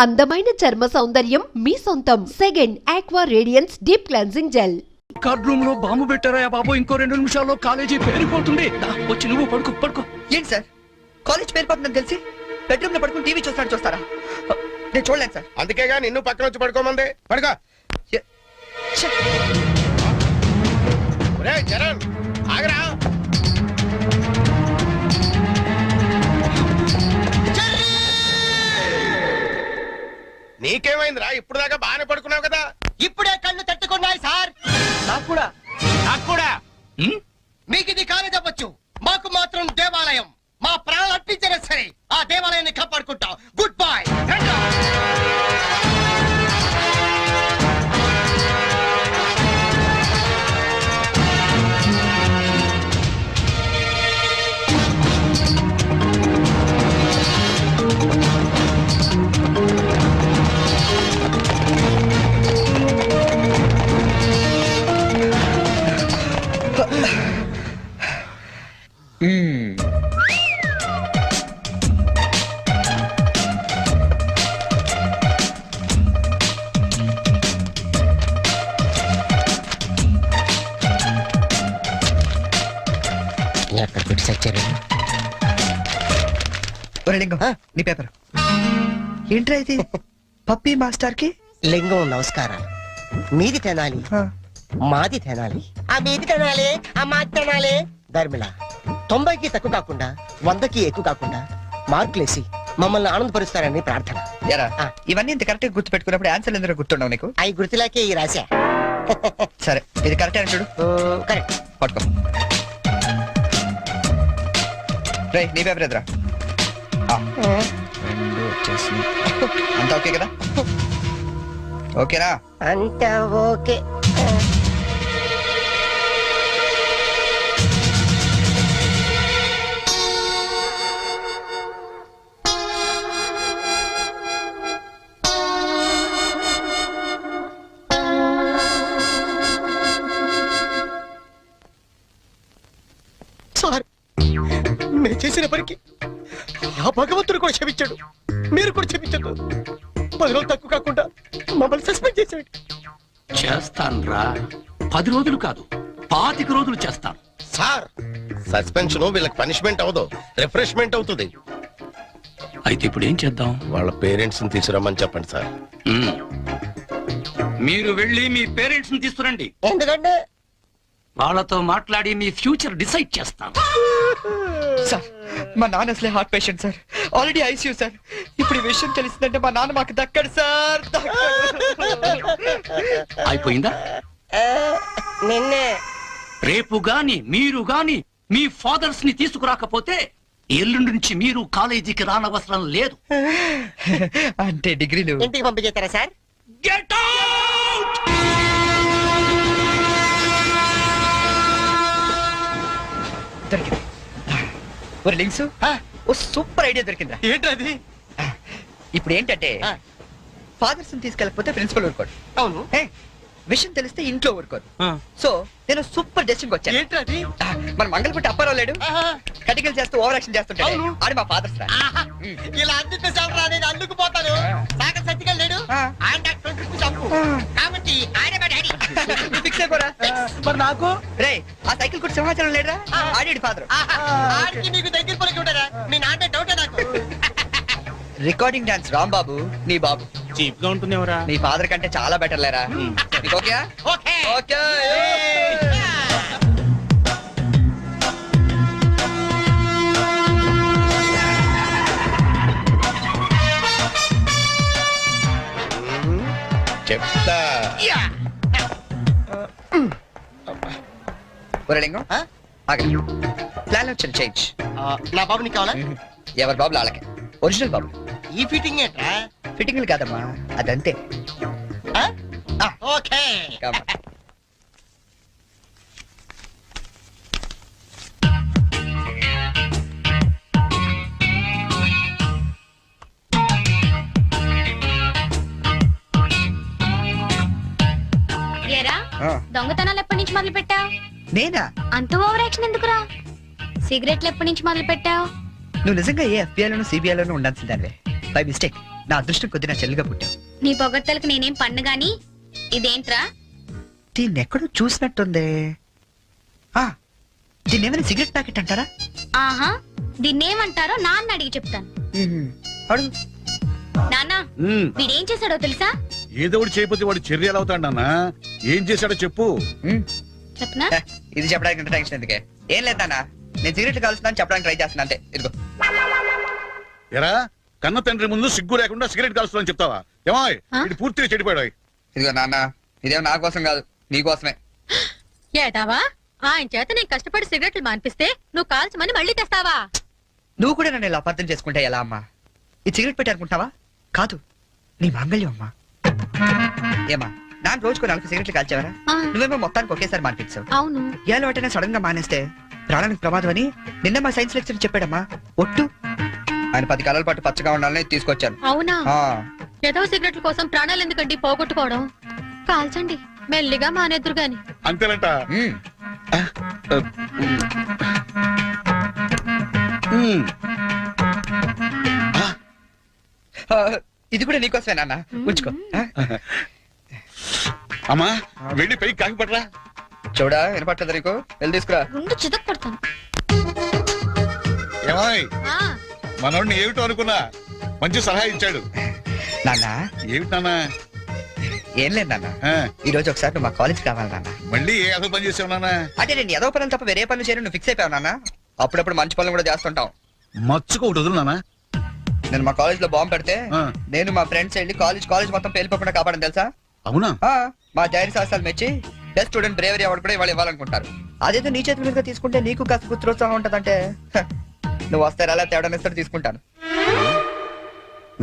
అందమైన చర్మ సౌందర్యం మీ సొంతం. Second aqua radiance deep cleansing gel. Card room లో బాంబు పెట్టారా బాబు? ఇంకో 2 నిమిషాల్లో కాలేజీ పేరిపోతుంది. వచ్చి నువ్వు పడుకో. ఏంటి సార్, కాలేజ్ పేరిపోతుందని తెలిసి బెడ్రూమ్ లో పడుకుని టీవీ చూస్తారా? నేను చూడలేదు సార్. అందుకేగా నిన్ను పక్కన వచ్చి పడుకోమంది. పడుకో. చరణ్ ఆగరా. నీకేమైందిరా? ఇప్పుడు దాకా బాగానే పడుకున్నావు కదా. ఇప్పుడే కళ్ళు తట్టుకున్నాయి సార్. నాకు కూడా. మీకు ఇది కాలేజ్ అవ్వచ్చు, మాకు మాత్రం దేవాలయం. మా ప్రాణాలు అర్పించినా సరే ఆ దేవాలయాన్ని కాపాడుకుంటాం. Good bye. నీ పేపర్ ఏంట్రా ఇది? పప్పీ మాస్టర్ కి లింగం నమస్కారాలు. మీది తినాలి, మాది తినాలి, ఆ మీది తినాలి, ఆ మాది తినాలి. ధర్మిళ 90కి తక్కువ కాకుండా 100కి ఎక్కువ కాకుండా మార్కులేసి మమ్మల్ని ఆనందపరుస్తారని ప్రార్థన. ఇవన్నీ ఇంత కరెక్ట్ గా గుర్తు పెట్టుకున్నప్పుడు ఆన్సర్ ఎందుకు గుర్తుండవు నీకు? అవి గుర్తులాకే ఈ రాశా. సరే, ఇది కరెక్ట్ అని చూడు. కరెక్ట్. పట్టుకో. రే, నీ పేపర్ ఎదురా. అంతా ఓకే కదా? ఓకేనా? అంతా ఓకే. సార్, మేము చేసిన పనికి ఆ భగవంతుడు కూడా క్షమించాడు, మీరు కూడా క్షమించదు. 10 రోజులు తక్కువ కాకుండా మమ్మల్ని సస్పెండ్ చేశాడు. చేస్తాన్రా. 10 రోజులు కాదు, 25 రోజులు చేస్తాను. సార్, సస్పెన్షన్ వీళ్ళకి పనిష్మెంట్ అవదు, రిఫ్రెష్మెంట్ అవుతుంది. అయితే ఇప్పుడు ఏం చేద్దాం? వాళ్ళ పేరెంట్స్ ని తీసుకురమ్మని చెప్పండి సార్. మీరు వెళ్ళి మీ పేరెంట్స్ ని తీసుకురండి. ఎందుకంటే వాళ్ళతో మాట్లాడి మీ ఫ్యూచర్ డిసైడ్ చేస్తాను. సార్, మా నాన్న అసలే heart patient sir, already ICU sir. ఇప్పుడు ఈ విషయం తెలిసిందంటే మా నాన్న మాకు దక్కడు సార్. అయిపోయిందా? నిన్నే రేపు గాని మీరు గాని మీ ఫాదర్స్ ని తీసుకురాకపోతే ఎల్లుండి నుంచి మీరు కాలేజీకి రానవసరం లేదు. అంటే డిగ్రీలు ఇంటికి పంపించేస్తారా సార్? Get out! దొరికింది. ఒరే లింక్స్, ఓ సూపర్ ఐడియా దొరికిందా? ఏంటది? ఇప్పుడు ఏంటంటే ఫాదర్స్ తీసుకెళ్ళకపోతే ప్రిన్సిపల్ ఊరుకోడు. అవును. విషయం తెలిస్తే ఇంట్లో ఊరుకోరు. సో నేను సూపర్ డెసిషన్ వచ్చాను. ఏంటది? మన మంగళపుట్టి అప్పారావు లేడు, కటికలు చేస్తూ ఓవర్ యాక్షన్ చేస్తుంటాడు. ఆడు మా ఫాదర్స్ రా. ఇలా అందితే సార్ నేను అందుకుపోతాను. సాగర్ సత్తిగా లేడు, ఆయన డాక్టర్ చంపు కాబట్టి ఆయన మా డాడీ. ఫిక్స్ అయిపోరా. మరి నాకు రే, ఆ సైకిల్ కూడా సింహాచలం లేడురా, ఆడి ఫాదర్. ఆడికి నీకు దగ్గర పలికి ఉంటారా? మీ నాన్న డౌటే నాకు. రికార్డింగ్ డాన్స్ రాంబాబు నీ బాబు చీప్ గా ఉంటుంది ఎవరా? నీ ఫాదర్ కంటే చాలా బెటర్ లేరా. Okay okay okay. చెప్తా. లింగం ప్లాన్ వచ్చింది చేంజ్. నా బాబు నీకు కావాలా? ఎవరి బాబులు వాళ్ళకి, ఒరిజినల్ బాబు. ఈ ఫిట్టింగ్ ఏంట్రా? ఫిట్టింగ్లు కాదమ్మా, అదంతే. ఓకే. దొంగతనాలు ఎప్పటి నుంచి మొదలు పెట్టావు? నేనా? అంత ఓవర్ యాక్షన్ ఎందుకురా? సిగరెట్లు ఎప్పటి నుంచి మొదలు పెట్టావు? నువ్వు నిజంగా ఏ FBI లోనూ CBI లోనూ ఉండాల్సిందానివే. బై మిస్టేక్ నా అదృష్టం కొద్ది నా చెల్లిగా పుట్టావు. నీ పొగడ్తలకు నేనేం పన్ను గాని ఇదేంట్రా? దీన్ని ఎక్కడో చూసినట్టుంది. దీన్ని ఏమైనా సిగరెట్ ప్యాకెట్ అంటారా? ఆహా, దీన్నేమంటారో నాన్న అడిగి చెప్తాను. అడుగు. నాన్న, వీడేం చేశాడో తెలుసా? ఏదో ఒకటి చేయకపోతే వాడు చర్యలు అవుతాడు నాన్న. ఏం చేశాడో చెప్పు. చెప్పనా? ఇది చెప్పడానికి ఇంత టెన్షన్ ఎందుకే? ఏం లేదు నాన్న, నేను సిగరెట్ కాల్స్తున్నాను చెప్పడానికి ట్రై చేస్తున్నా అంతే. ఇదిగో. ఎరా కన్న తండ్రి ముందు సిగ్గు లేకుండా సిగరెట్ కాల్చుకోవాలని చెప్తావా? ఏమో ఇది పూర్తిగా చెడిపోయాడు. ఇదిగో నాన్న, ఇదేం నా కోసం కాదు, నీ కోసమే. ఏదావా ఆయన చేత నేను కష్టపడి సిగరెట్లు మానిపిస్తే నువ్వు కాల్చమని మళ్ళీ తెస్తావా? నువ్వు కూడా నన్ను ఇలా అపార్థం చేసుకుంటే ఎలా అమ్మా? ఈ సిగరెట్ పెట్టి అనుకుంటావా? కాదు, నీ మాంగళ్యం అమ్మా. ఏమా నాన్న రోజుకు 4 సిగరెట్లు కాల్చేవరా? నువ్వేమో మొత్తానికి ఒకేసారి మానిపించావు. అవును. ఏ అలవాటైనా సడన్ గా మానేస్తే ప్రాణానికి ప్రమాదం అని నిన్న మా సైన్స్ లెక్చర్ చెప్పాడమ్మా. ఒట్టు ఆయన 10 కాలాల పాటు పచ్చగా ఉండాలని తీసుకొచ్చాను. అవునా? ఏదో సిగరెట్ల కోసం ప్రాణాలు ఎందుకండి పోగొట్టుకోవడం? కాల్చండి, మెల్లిగా మానేద్దురు గాని. అంతేనంట. ఇది కూడా నీకోసమే నాన్న, ఉంచుకో. అమ్మా వెళ్ళి పైకి కాకి పడరా. చూడా వినపట్టదు నీకు? వెళ్ళి తీసుకురా. ముందు చితక్ పడతాను. ఏమాయ్ మనోడిని ఏమిటో అనుకున్నా మంచి సలహా ఇచ్చాడు. నాన్న ఏమిటి నాన్న? ఏం లేదు నాన్న, ఈ రోజు ఒకసారి నువ్వు మా కాలేజ్ కావాలి నాన్న. మళ్ళీ ఏ అసలు పని చేసావు నాన్న? అంటే నేను ఏదో పనులు తప్ప వేరే పనులు చేయను నువ్వు ఫిక్స్ అయిపోయావు నాన్న. అప్పుడప్పుడు మంచి పనులు కూడా చేస్తుంటాం. మచ్చుకు ఒకటి వదులు నాన్న. నేను మా కాలేజ్ లో బాంబు పెడితే నేను మా ఫ్రెండ్స్ వెళ్ళి కాలేజ్ మొత్తం పేలిపోకుండా కాపాడని తెలుసా? అవునా? మా ధైర్య సాహసాలు మెచ్చి బెస్ట్ స్టూడెంట్ బ్రేవరీ అవార్డు కూడా ఇవాళ ఇవ్వాలనుకుంటారు. అదేదో నీ చేతి మీదుగా తీసుకుంటే నీకు కాస్త గుర్తురోత్సాహం ఉంటదంటే నువ్వు వస్తే అలా తేడా ఇస్తారు తీసుకుంటాను.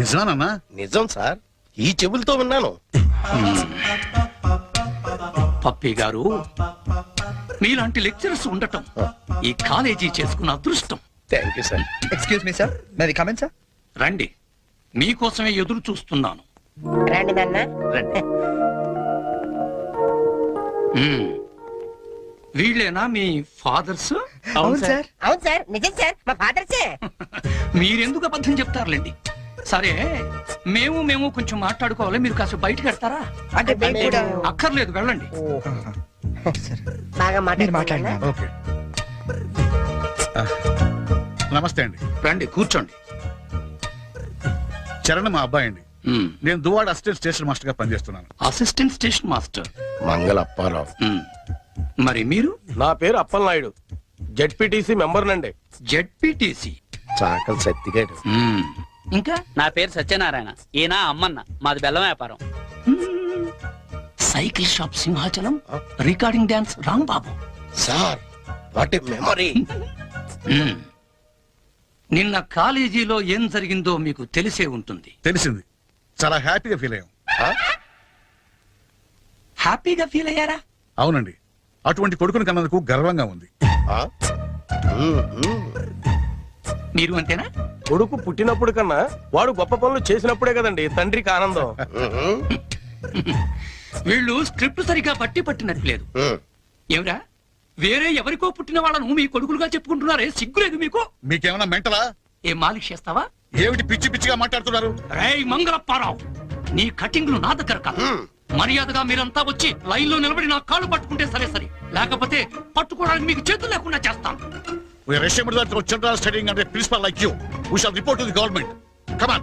నిజమా నాన్న? నిజం సార్, ఈ చెవులతో విన్నాను. పప్పి గారు, మీలాంటి లెక్చరర్స్ ఉండటం ఈ కాలేజీ చేసుకున్న అదృష్టం. Thank you sir. Excuse me sir, may I come in sir? రండి, మీకోసమే ఎదురు చూస్తున్నాను. రండి నాన్న. రండి. వీళ్ళేనా మీ ఫాదర్స్? అవును సార్. అవును సార్, నిజం సార్, మా ఫాదర్సే. మీరెందుకు అబద్ధం చెప్తారులేండి. సరే, మేము కొంచెం మాట్లాడుకోవాలి. మీరు కాస్త బయటకు వెళ్తారా? అంటే మేము కూడా అక్కర్లేదు, వెళ్ళండి. బాగా మీరు మాట్లాడినా. ఓకే. నమస్తే అండి. రండి, కూర్చోండి. చరణ్ మా అబ్బాయి అండి. నేను దువాడ అసిస్టెంట్ స్టేషన్ మాస్టర్ గా పనిచేస్తున్నాను. Assistant station master. మంగళ అప్పారావు. మరి మీరు? నా పేరు అప్పలనాయుడు, జెడ్పీటీసీ మెంబర్ నండి. జెడ్పీటీసీ. చాకలి సత్తిగాడు. ఇంకా? నా పేరు సత్యనారాయణ, ఈయన అమ్మన్న, మాది బెల్లం వ్యాపారం. Cycle shop Simhachalam, recording dance Rambabu. Sir what a memory. నిన్న కాలేజీలో ఏం జరిగిందో మీకు తెలిసే ఉంటుంది. తెలిసింది. చాలా హ్యాపీగా ఫీల్ అయ్యాం. హ్యాపీగా ఫీల్ అయ్యారా? అవునండి, అటువంటి కొడుకుని కన్నందుకు గర్వంగా ఉంది. మీరు అంతేనా? కొడుకు పుట్టినప్పుడు కన్నా వాడు గొప్ప పనులు చేసినప్పుడే కదండి తండ్రికి ఆనందం. వీళ్ళు స్క్రిప్ట్ సరిగా పట్టినట్లేదు. ఏమిరా, వేరే ఎవరికో పుట్టిన వాళ్ళను మీ కొడుకులుగా చెప్పుకుంటున్నారే, సిగ్గులేదు మీకు? మీకేమైనా మెంటలా? ఏ మాలిష్ చేస్తావా? ఏమిటి పిచ్చి పిచ్చిగా మాట్లాడుతున్నారు? రేయ్ మంగళప్పారావు, నీ కటింగ్లు నా దగ్గర కాదు. మర్యాదగా మీరంతా వచ్చి లైన్ లో నిలబడి నా కాళ్ళు పట్టుకుంటే సరే, లేకపోతే పట్టుకోవడానికి మీకు చేతులు లేకుండా చేస్తాను. We are ashamed that our children are studying under a principal like you. We shall report to the government. Come on.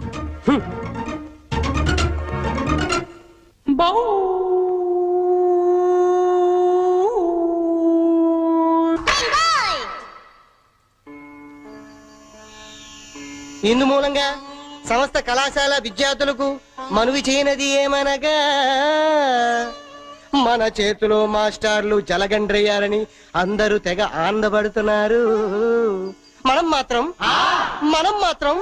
ఇందు మూలంగా సమస్త కళాశాల విద్యార్థులకు మనవి చేయనది ఏమనగా, మన చేతిలో మాస్టర్లు జలగండ్రయ్యారని అందరూ తెగ ఆనందపడుతున్నారు. మనం మాత్రం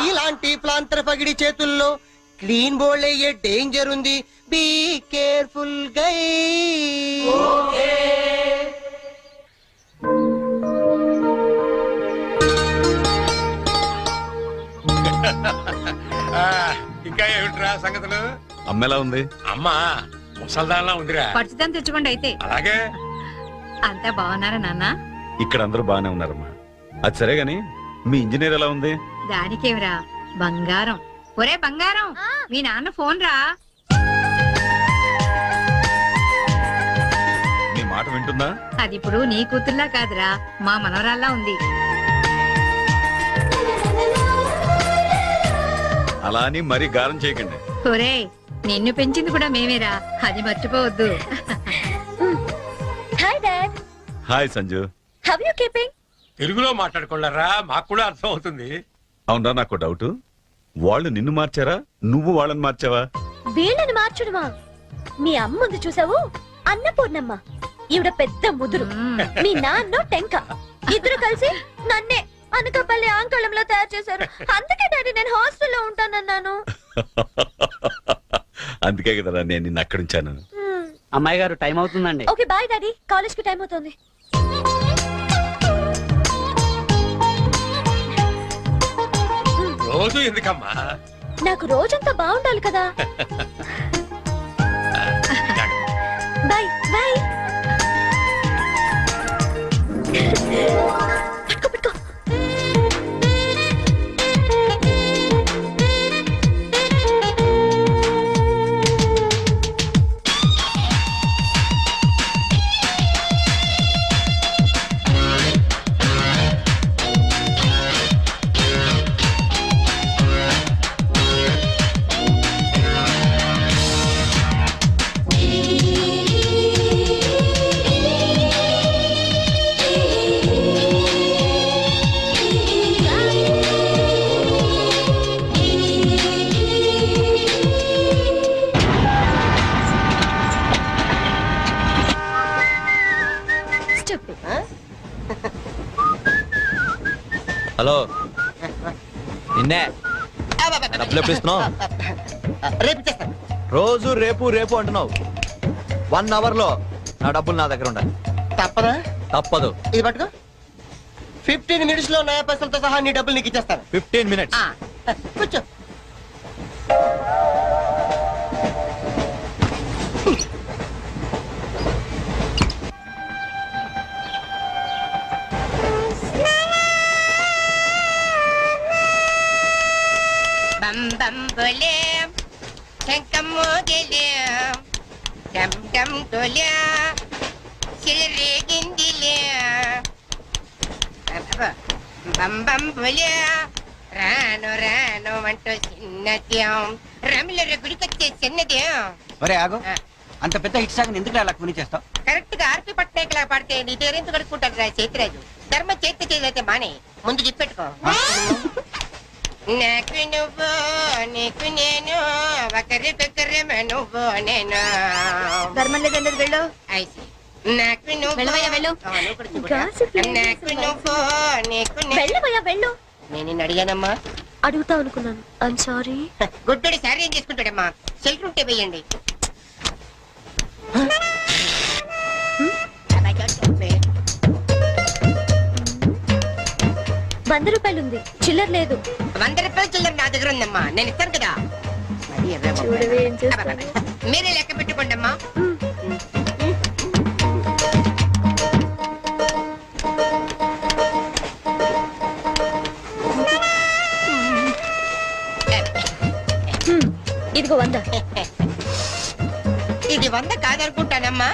ఇలాంటి ప్లాంతర పగిడి చేతుల్లో క్లీన్ బోల్డ్ అయ్యే డేంజర్ ఉంది. బీ కేర్ఫుల్ గై. ఇంకా ఏమిట్రా సంగతులు? అమ్మెలా ఉంది? అమ్మా ముసల్దాన్లా ఉందిరా. పచ్చిదం తెచ్చుకోండి అయితే. అలాగే. అంతా బాగున్నారా నాన్న? ఇక్కడ అందరూ బాగానే ఉన్నారమ్మా. అది సరే గాని మీ ఇంజనీర్ ఎలా ఉంది? దానికేమిరా, బంగారం. ఒరే బంగారం మీ నాన్న ఫోన్ రా. నీ మాట వింటుందా? అది ఇప్పుడు నీ కూతుర్లా కాదురా, మా మనవరాల్లా ఉంది. అలా అని మరీ గారం చేయకండి. ఒరే నిన్ను పెంచింది కూడా మేమేరా, అది మర్చిపోవద్దు. Hi dad, hi Sanju. How you keeping? తెలుగులో మాట్లాడుకోలేరా, మాకు కూడా అర్థం అవుతుంది. అవునరా, నాకు డౌట్. వాళ్ళు నిన్ను మార్చారా, నువ్వు వాళ్ళని మార్చావా? వీళ్ళని మార్చుడుమా? మీ అమ్మ ముందు చూసావు, అన్నపూర్ణమ్మ. ఈవిడ పెద్ద ముదురు, మీ నాన్న టెంక. ఇద్దరు కలిసి నన్నే అనకాపల్లి ఆంకళంలో తయారు చేశారు. అందుకే డాడీ నేను హాస్టల్లో ఉంటానన్నాను. అందుకే కదరా నేను నిన్ను అక్కడ ఉంచాను. అమ్మాయి గారు టైం అవుతుందండి. ఓకే బాయ్ డాడీ, కాలేజ్ కి టైం అవుతుంది. రోజు ఎందుకమ్మా? నాకు రోజంతా బాగుండాలి కదా. Bye bye. పట్టుకో పట్టుకో. హలో, నిన్నే డబ్బులు ఎప్పుడు ఇస్తున్నావు? రేపు ఇచ్చేస్తాను. రోజు రేపు రేపు అంటున్నావు. 1 అవర్ లో నా డబ్బులు నా దగ్గర ఉండాలి. తప్పదా? తప్పదు. ఇది పట్టుకో. 15 మినిట్స్ లో నయా పైసలతో సహా నీ డబ్బులు నీకు ఇచ్చేస్తాను. 15 మినిట్స్. కూర్చో. బం బం బోలే శంఖం మోగలే డమ్ డమ్ డోలే సిరిరేగిందిలే బం బం బోలే రాను రాను అంటూ చిన్నదేం రమిల గుడికొచ్చే చిన్నదేం. ఒరే ఆగు, అంత పెద్ద హిట్ సాగ్ ఎందుకు అలా కొని చేస్తావు? కరెక్ట్ గా ఆర్పి పట్నాయక్ లా పాడితే నీ పేరెందుకు కడుక్కుంటారు రా చేతిరాజు. ధర్మ చేతి చేదైతే మానే ముందు చెప్పెట్టుకో. నాకు నువ్వు నీకు నేను ఒకరికొకరు నువ్వు నేను. ధర్మం లేదన్నది వెళ్ళు. ఐసి నాకు నువ్వు వెళ్ళవయ్యా, వెళ్ళు. నాకు నువ్వు నీకు వెళ్ళవయ్యా వెళ్ళు. నేను నిన్ను అడిగానమ్మా. అడుగుతా అనుకున్నాను. I'm sorry. గుడ్డోడి సారీ ఏం చేసుకుంటాడమ్మా? షెల్టర్ ఉంటే వేయండి. ₹100 ఉంది, చిల్లర లేదు. 100 రూపాయలు చిల్లర నా దగ్గర ఉందమ్మా, నేను ఇస్తాను కదా. చూడవే ఏం చేస్తాను. మీరే లెక్క పెట్టుకోండి అమ్మా. ఇదిగో 100. ఇది 100 కాదనుకుంటానమ్మా.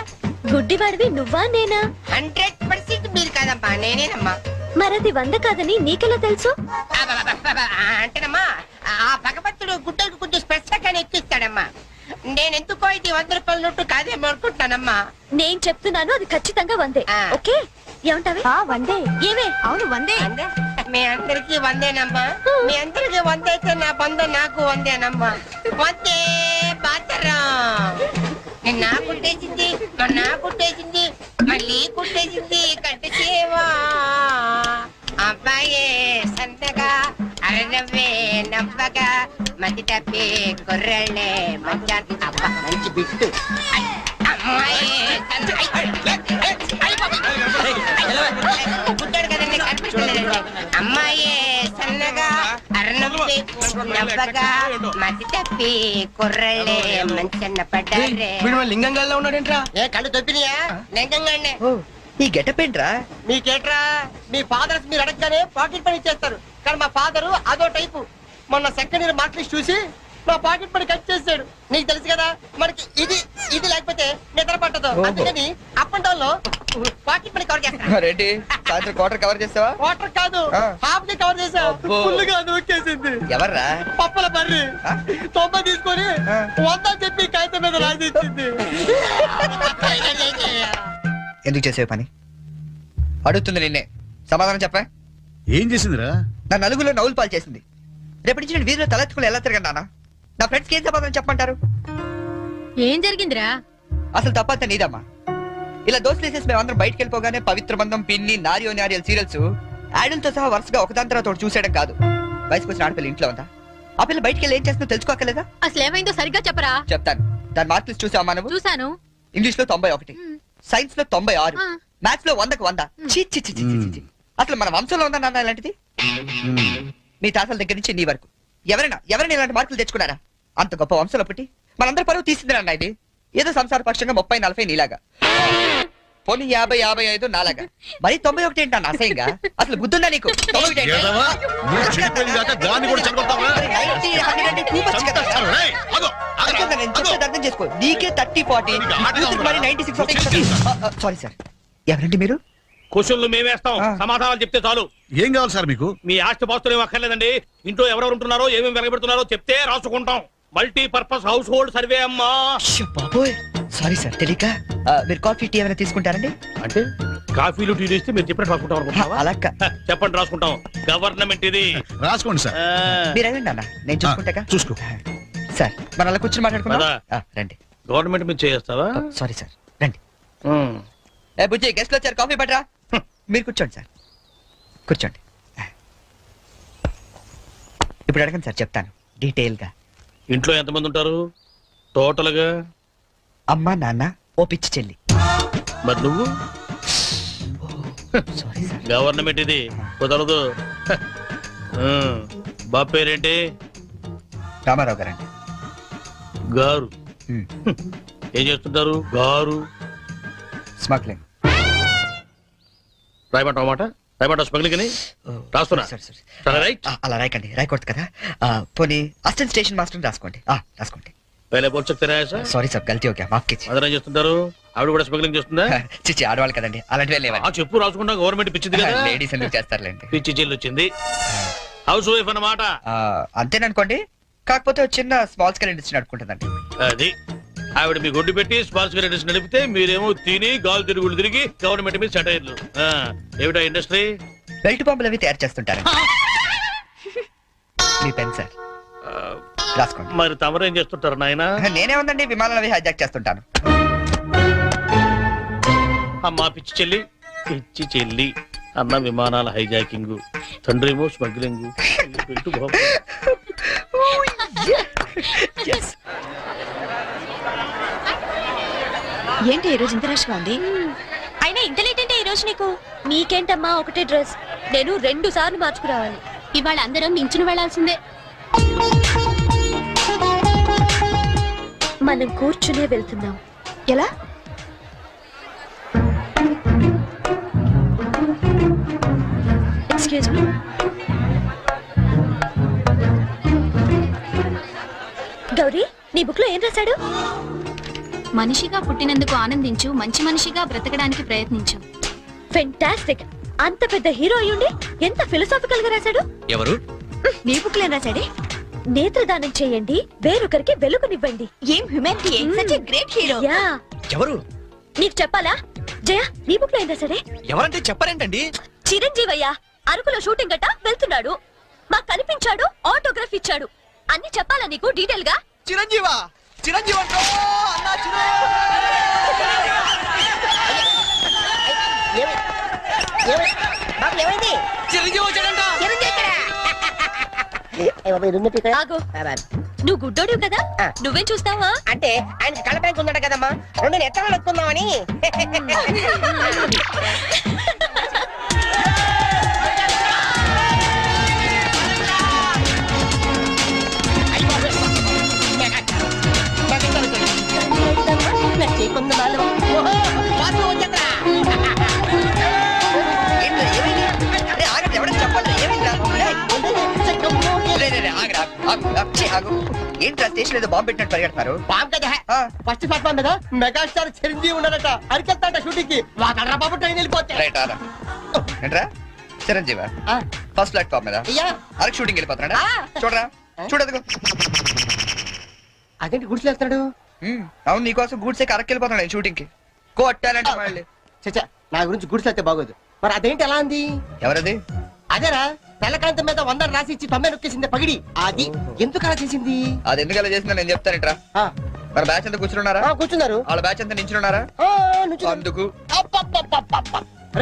గుడ్డివాడివి నువ్వా నేనా? 100% మీరు కాదమ్మా, నేనేనమ్మా. మరది 100 కాదని నీకెలా తెలుసు? అంటేనమ్మా, ఆ భగవంతుడు గుడ్డలకు కొంచెం స్పెషల్గానే ఎక్కిస్తాడమ్మా. నేనెందుకో ఇది 100 రూపాయల నోటు కాదేమో అనుకుంటానమ్మా. నేను చెప్తున్నాను, అది ఖచ్చితంగా 100. ఓకే, ఏమంటావి? 100. ఏమే? అవును 100. మీ అందరికి 100ఏనమ్మా. మీ అందరికి 100 అయితే నా బంధు నాకు 100ఏనమ్మా. 100 బాతరం. నా కుట్టేసింది, నా కుట్టేసింది, మళ్ళీ కుట్టేసింది కంటి సేవా. అబ్బాయే సంతగా అరనవ్వే నవ్వగా మతి తప్పి కుర్రళ్ళే మంచి అబ్బా మంచి బిట్టు. అమ్మాయి పుట్టాడు కదండి, కనిపించలేదండి. అమ్మాయే సన్నగా అరనవ్వే నవ్వగా మతి తప్పి కుర్రళ్ళే మంచన్న పడ్డారే. లింగంగా ఉన్నాడేంట్రా? ఏ కళ్ళు తప్పినాయా? లింగంగానే. ఈ గెటప్ ఏంట్రా? మీకేట్రా? మీ ఫాదర్స్ మీరు అడగగానే పాకెట్ పని ఇచ్చేస్తారు, కానీ మా ఫాదరు అదో టైపు. మొన్న సెకండ్ ఇయర్ మార్క్ లిస్ట్ చూసి నా పాకెట్ పడి కట్ చేసాడు. నీకు తెలుసు కదా మనకి ఇది లేకపోతే నిద్ర పట్టదు. ఓహో. అందుకని అప్ అండ్ డౌన్ లో పాకెట్ పడి కవర్ చేస్తాను. రెడ్డి సాయంత్రం క్వార్టర్ కవర్ చేస్తావా? వాటర్ కాదు ఆ. హాఫ్ కి కవర్ చేసా. అబ్బో. ఫుల్ గా నూకేసింది. ఎవర్రా? పప్పల బర్రి ఆ? 90 తీసుకొని ఆ. 100 చెప్పి కాగితం మీద రాసి ఇచ్చింది. ఎందుకు చేసే పని అడుగుతుంది నిన్నే, సమాధానం చెప్పా. ఏం చేసిందిరా? నా నలుగులో నవ్వులు పాలు చేసింది. రేపటి నుంచి నేను వీధిలో తలెత్తుకుని ఎలా తిరగను నాన్న? నా ఫ్రెండ్స్కి ఏం సమాధానం చెప్పమంటారు? ఏం జరిగిందిరా? అసలు తప్పంతా నీదమ్మా. ఇలా దోస్తులు వేసేసి మేమందరం బయటకు వెళ్ళిపోగానే పవిత్ర బంధం, పిన్ని, నారియో నారియల్ సీరియల్స్ యాడల్తో సహా వరుసగా ఒకదాని తర్వాత ఒకటి చూసేయడం కాదు. వయసుకు వచ్చిన ఆడపిల్ల ఇంట్లో ఉందా? ఆ పిల్ల బయటికి వెళ్ళి ఏం చేస్తుందో తెలుసుకోకలేదా? అసలు ఏమైందో సరిగ్గా చెప్పరా. చెప్తాను. దాని మార్కులు చూసావా నువ్వు? చూశాను. ఇంగ్లీష్ లో 91, సైన్స్ లో 96, ఆ. మ్యాథ్స్ లో 100కు 100. ఛీ, ఛీ, ఛీ, ఛీ, ఛీ, ఛీ. అసలు మన వంశంలో ఉందా నాన్న ఇలాంటిది? మీ తాతల దగ్గర నుంచి నీ వరకు ఎవరైనా ఇలాంటి మార్కులు తెచ్చుకున్నారా? అంత గొప్ప వంశంలో పుట్టి మనందరి పరువు తీసింది నాన్న ఇది. ఏదో సంసార పక్షంగా 30-40 నీలాగా, పోనీ 50-55 నాలాగా, మరి 91 ఏంటి అన్న అసహ్యంగా? అసలు బుద్ధుందా నీకు? 91 ఏంటి? ఏదవా? నువ్వు చెడిపోయింది కాక దాన్ని కూడా చెడగొడతావా? మరి 90, 100 అంటే too much కదా. చంపేస్తాను. రేయ్, ఆగు, ఆగురా, అర్థం నేను ఆగు. చెప్పేది అర్థం చేసుకో. నీకే 30-40, నీకు ఆటగా ఉందా? మరి 96 సారీ సార్. ఎవరండి మీరు? క్వశ్చన్లు మేమేస్తాం, ఆ. సమాధానాలు చెప్తే చాలు. ఏం కావాలి సార్ మీకు? మీ ఆస్తి పాస్తులు ఏం అక్కర్లేదండి. ఇంట్లో ఎవరెవరు ఉంటున్నారో ఏమేమి వెలగబెడుతున్నారో చెప్తే రాసుకుంటాం. మల్టీపర్పస్ హౌస్ హోల్డ్ సర్వే అమ్మా. అయ్యో బాబోయ్, సారీ సార్ తెలియక. మీరు కాఫీ టీ ఏమైనా తీసుకుంటారండి? అంటే కాఫీలు టీలు ఇస్తే మీరు చెప్పినట్టు రాసుకుంటాం అనుకుంటున్నావా? అలా చెప్పండి, రాసుకుంటాం. గవర్నమెంట్ ఇది. రాసుకోండి సార్. మీరు వెళ్ళండి అన్న, నేను చూసుకుంటాగా. చూసుకో. సార్ మనం అలా కూర్చొని మాట్లాడుకుందాం. పద. రండి. గవర్నమెంట్ మీద చేస్తావా? సారీ సార్, రండి. ఏ బుజ్జి, గెస్ట్లు వచ్చారు, కాఫీ పట్టరా. మీరు కూర్చోండి సార్, కూర్చోండి. ఇప్పుడు అడగండి సార్, చెప్తాను డీటెయిల్ గా. ఇంట్లో ఎంతమంది ఉంటారు టోటల్ గా? అమ్మ, నాన్న, ఓ పిచ్చి చెల్లి. మరి నువ్వు? Sorry sir. గవర్నమెంట్ ఇది, కుదరదు. బాబు పేరేంటి? రామారావు గారండి. గారు. ఏం చేస్తుంటారు గారు? స్మగ్లింగ్. రాయమంటావు మాట? రాయమంటావు స్మగ్లింగ్ అని? రాస్తున్నా. సరే, రైట్. అలా రాయకండి, రాయకూడదు కదా. పోనీ అసిస్టెంట్ స్టేషన్ మాస్టర్ రాసుకోండి. రాసుకోండి. పहले बोल सकते रहे ऐसा? సారీ సార్, గల్తీ ఓకే, మాఫ్ कीजिए. మదర్ ఏం చేస్తుంటారు? ఆవిడ కూడా స్మగ్లింగ్ చేస్తుందా? చిచ్చి, ఆడవాళ్ళు కదండి, అలాంటివే లేవా? చెప్పు, రాసుకుంటా. గవర్నమెంట్ పిచ్చింది కదా. లేడీస్ ఎందుకు చేస్తారులేండి. పిచ్చి చెల్లి వచ్చింది. హౌస్ వైఫ్ అన్నమాట. అంతేననుకోండి, కాకపోతే ఒక చిన్న స్మాల్ స్కేల్ ఇండస్ట్రీ నడుపుకుంటుందండి. అది ఆవిడ మీ గొడ్డు పెట్టి స్పాల్స్ ఇండస్ట్రీ నడిపితే మీరేమో తిని గాలు తిరుగులు తిరిగి గవర్నమెంట్ మీద సెటైర్లు. ఏమిటా ఇండస్ట్రీ? బెల్ట్ బాంబులు అవి తయారు చేస్తుంటారు. మీ పెన్ సార్, రాసుకోండి. మరి తమరు ఏం చేస్తుంటారు నాయన? నేనే ఉందండి, విమానాలు అవి హైజాక్ చేస్తుంటాను. అమ్మా పిచ్చి చెల్లి, పిచ్చి చెల్లి అన్న విమానాల హైజాకింగ్, తండ్రేమో స్మగ్లింగ్. ఏంటి ఈ రోజు ఇంత రష్ గా ఉంది? అయినా ఇంత లేట్ అంటే ఈ రోజు నీకు? నీకేంటమ్మా ఒకటే డ్రెస్, నేను 2 సార్లు మార్చుకురావాలి. ఇవాళ అందరం నించుని వెళ్లాల్సిందే. మనం కూర్చునే వెళ్తున్నాం. ఎలా? Excuse me. గౌరీ, నీ బుక్ లో ఏం రాశాడు? మనిషిగా పుట్టినందుకు ఆనందించు, మంచి మనిషిగా బ్రతకడానికి ప్రయత్నించు. ఫెంటాస్టిక్. అంత పెద్ద హీరో అయ్యుండి ఎంత ఫిలసాఫికల్ గా రాశాడు. ఎవరు? నీ బుక్ లో ఏం రాశాడే? నేత్రదానం చేయండి, వేరొకరికి వెలుగునివ్వండి. ఏం humanity, such a great hero. Yeah. ఎవరు? నీకు చెప్పాలా? జయ, నీ బుక్ లో ఏం రాశాడే? ఎవరంటే చెప్పారేంటండి? చిరంజీవయ్య అరకులో షూటింగ్ గట్ట వెళ్తున్నాడు, మాకు కనిపించాడు, ఆటోగ్రాఫ్ ఇచ్చాడు. అన్ని చెప్పాలా నీకు డీటెయిల్ గా? చిరంజీవా? చిరంజీవి అంటో అన్నా, ఏమైంది? చిరంజీవి వచ్చాడంట. ఆగు. నువ్వు గుడ్డోడు కదా, నువ్వేం చూస్తావా? అంటే ఆయన కళ్ళ బ్యాంక్ ఉన్నాడు కదమ్మా, 2 ఎత్తనాలు వస్తుందామని. ఆగండి, ఎవరైనా చెప్పండి, ఏమైంది? ఆగరా. ఆగు. ఏంట్రా స్టేషన్ ఏదో బాంబు పెట్టినట్టు పరిగెడతారు? బాంబు కదా ఫస్ట్ ప్లాట్ఫామ్ మీద మెగాస్టార్ చిరంజీవి ఉన్నాడట అరికెళ్తాట షూటింగ్ కి వాడరా బాబు ట్రైన్ వెళ్ళిపోతే రైట్ ఆరా. ఏంట్రా చిరంజీవా ఫస్ట్ ప్లాట్ఫామ్ మీద అయ్యా అరకు షూటింగ్ వెళ్ళిపోతున్నాడా? చూడరా చూడదుగో. అదేంటి గుడిసి వెళ్తాడు అవును నీకోసం గూడ్సే అరకు వెళ్ళిపోతున్నాడు షూటింగ్ కి. కొట్టాలంటే మళ్ళీ చచ్చా నా గురించి గుడిసి వెళ్తే బాగోదు. మరి అదేంటి ఎలా అంది? ఎవరది? అదేరా తెల్లకాంతం మీద 100 రాసి ఇచ్చి 90 నొక్కేసింది పగిడి. అది ఎందుకు అలా చేసింది? అది ఎందుకు అలా చేసిందో నేను చెప్తానంట్రా. మన బ్యాచ్ అంతా కూర్చున్నారా? కూర్చున్నారు. వాళ్ళ బ్యాచ్ అంతా నించున్నారా? అందుకు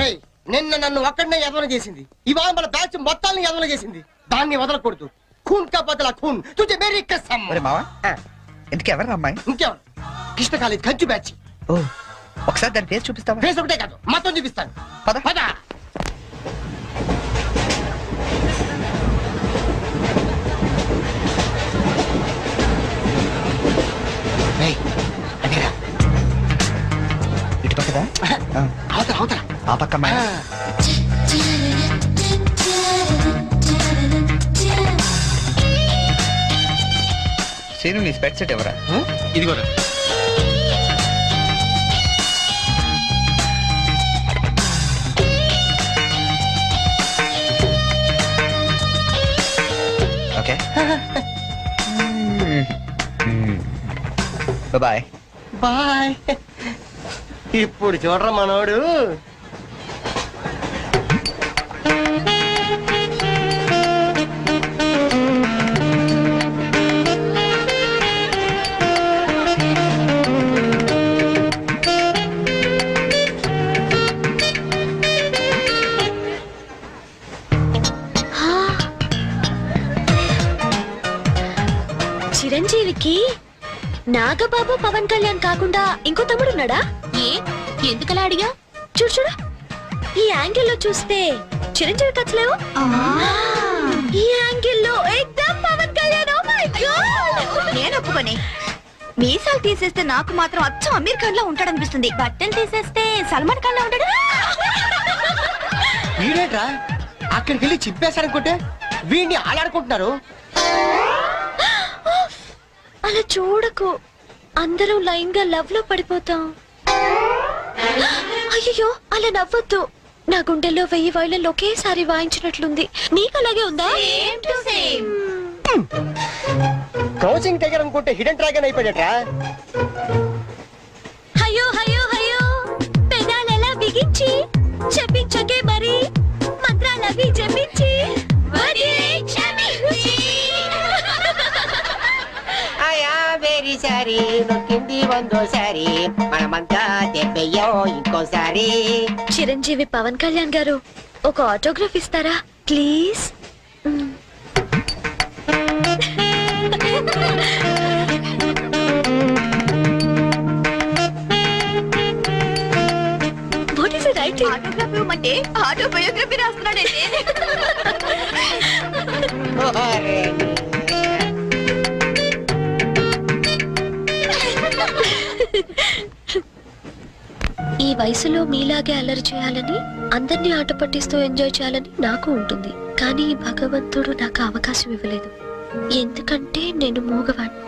రేయ్ నిన్న నన్ను ఒక్కడనే యదవన చేసింది, ఇవాళ మన బ్యాచ్ మొత్తాన్ని యదవన చేసింది. దాన్ని వదలకూడదు. ఖూన్ కా బదలా ఖూన్ తుజే మేరీ కసమ్. ఒరే మావా ఎందుకు ఎవరు అమ్మాయి? ఇంకెవరు? కృష్ణ కాలేజ్ కంచు బ్యాచ్. ఓ ఒకసారి దాని పేరు చూపిస్తావా? ఫేస్ ఒకటే కాదు మొత్తం చూపిస్తాను. పద పద. ఇటు పక్కదా? అవతల అవతల ఆ పక్క అమ్మాయి. సీను నీ స్పెట్ సెట్ ఎవరా? ఇదిగోరా. Okay bye bye. ఇప్పుడు చూడరా మనోడు. చిరంజీవికి నాగబాబు పవన్ కళ్యాణ్ కాకుండా ఇంకో తమ్ముడున్నాడా? ఎందుకలా అడిగా? చూడు చూడు ఈ యాంగిల్ లో చూస్తే చిరంజీవి కచ్చలేవు, ఈ యాంగిల్ లో ఎక్దమ్ Pawan Kalyan. Oh my god నేను ఒప్పుకొని. మీసాలు తీసేస్తే నాకు మాత్రం అచ్చం అమీర్ ఖాన్ లా ఉంటాడనిపిస్తుంది, బట్టలు తీసేస్తే సల్మాన్ ఖాన్ లా ఉంటాడు. వీడేట్రా అక్కడికి వెళ్ళి చింపేశారనుకుంటే వీడిని ఆడాడుకుంటున్నారు. అలా చూడకు, అందరం లైన్ గా లవ్ లో పడిపోతాం. అయ్యో అలా నవ్వొద్దు, నా గుండెల్లో 1000 వైలెన్లు ఒకేసారి వాయించినట్లుంది. నీకు అలాగే ఉందా? క్రౌచింగ్ టైగర్ అనుకుంటే హిడెన్ డ్రాగన్ అయిపోయాడట్రా. అయ్యో అయ్యో అయ్యో పెదాలెలా బిగించి చెప్పించకే మరి మంత్రాలవి జపించి వెరీ సారీ నొక్కింది 100సారి మనమంతా దెబ్బయ్యో ఇంకోసారి. చిరంజీవి పవన్ కళ్యాణ్ గారు ఒక ఆటోగ్రాఫ్ ఇస్తారా please? What is it writing? Autograph ఇవ్వమంటే ఆటోబయోగ్రఫీ రాస్తున్నాడండి. ఈ వయసులో మీలాగే అల్లరి చేయాలని, అందరినీ ఆట పట్టిస్తూ ఎంజాయ్ చేయాలని నాకు ఉంటుంది. కానీ భగవంతుడు నాకు అవకాశం ఇవ్వలేదు, ఎందుకంటే నేను మూగవాణ్ణి.